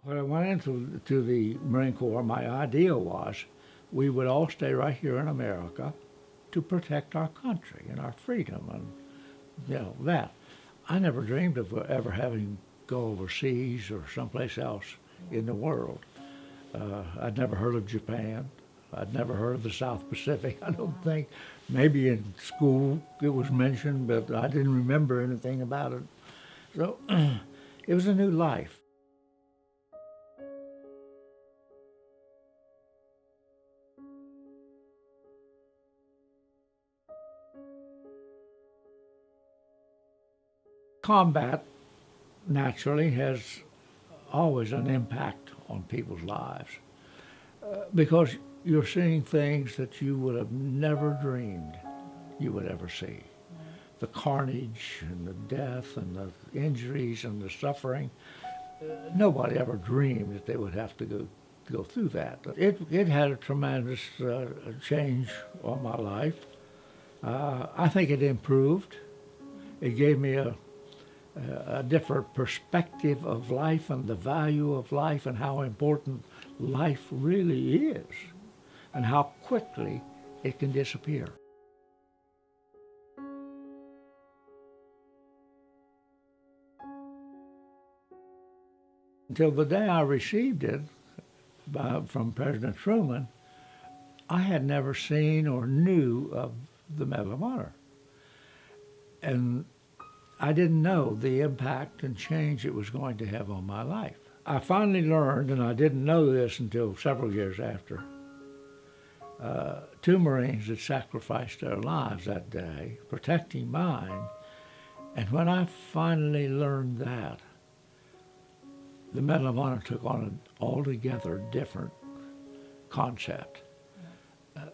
When I went into the Marine Corps, my idea was we would all stay right here in America to protect our country and our freedom and that. I never dreamed of ever having go overseas or someplace else in the world. I'd never heard of Japan. I'd never heard of the South Pacific. I don't think. Maybe in school it was mentioned, but I didn't remember anything about it. So it was a new life. Combat naturally has always an impact on people's lives because you're seeing things that you would have never dreamed you would ever see. The carnage and the death and the injuries and the suffering. Nobody ever dreamed that they would have to go through that. It had a tremendous change on my life. I think it improved. It gave me a different perspective of life and the value of life and how important life really is and how quickly it can disappear. Until the day I received it from President Truman, I had never seen or knew of the Medal of Honor. And I didn't know the impact and change it was going to have on my life. I finally learned, and I didn't know this until several years after, two Marines had sacrificed their lives that day, protecting mine. And when I finally learned that, the Medal of Honor took on an altogether different concept.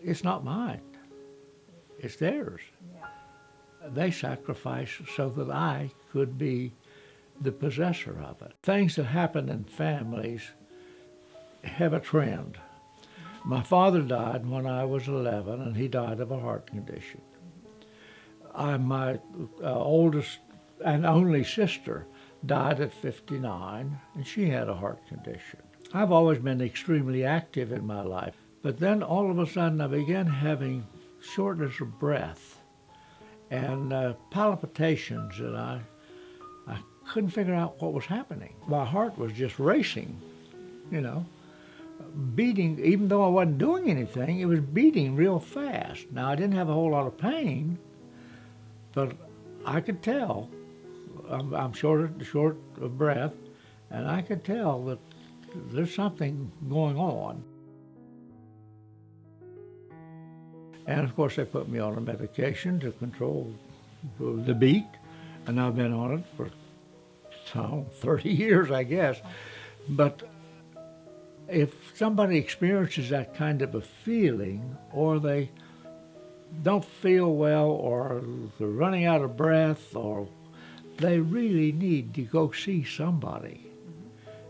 It's not mine, it's theirs. They sacrificed so that I could be the possessor of it. Things that happen in families have a trend. My father died when I was 11, and he died of a heart condition. My oldest and only sister died at 59, and she had a heart condition. I've always been extremely active in my life, but then all of a sudden I began having shortness of breath and palpitations, and I couldn't figure out what was happening. My heart was just racing, beating. Even though I wasn't doing anything, it was beating real fast. Now, I didn't have a whole lot of pain, but I could tell. I'm short of breath, and I could tell that there's something going on. And of course, they put me on a medication to control the beat, and I've been on it for 30 years, I guess. But if somebody experiences that kind of a feeling, or they don't feel well, or they're running out of breath, or they really need to go see somebody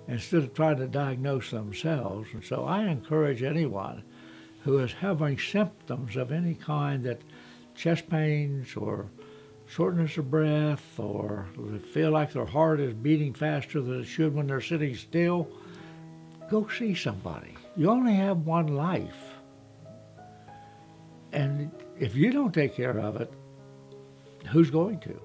instead of trying to diagnose themselves. And so I encourage anyone who is having symptoms of any kind, that chest pains or shortness of breath, or they feel like their heart is beating faster than it should when they're sitting still, go see somebody. You only have one life. And if you don't take care of it, who's going to?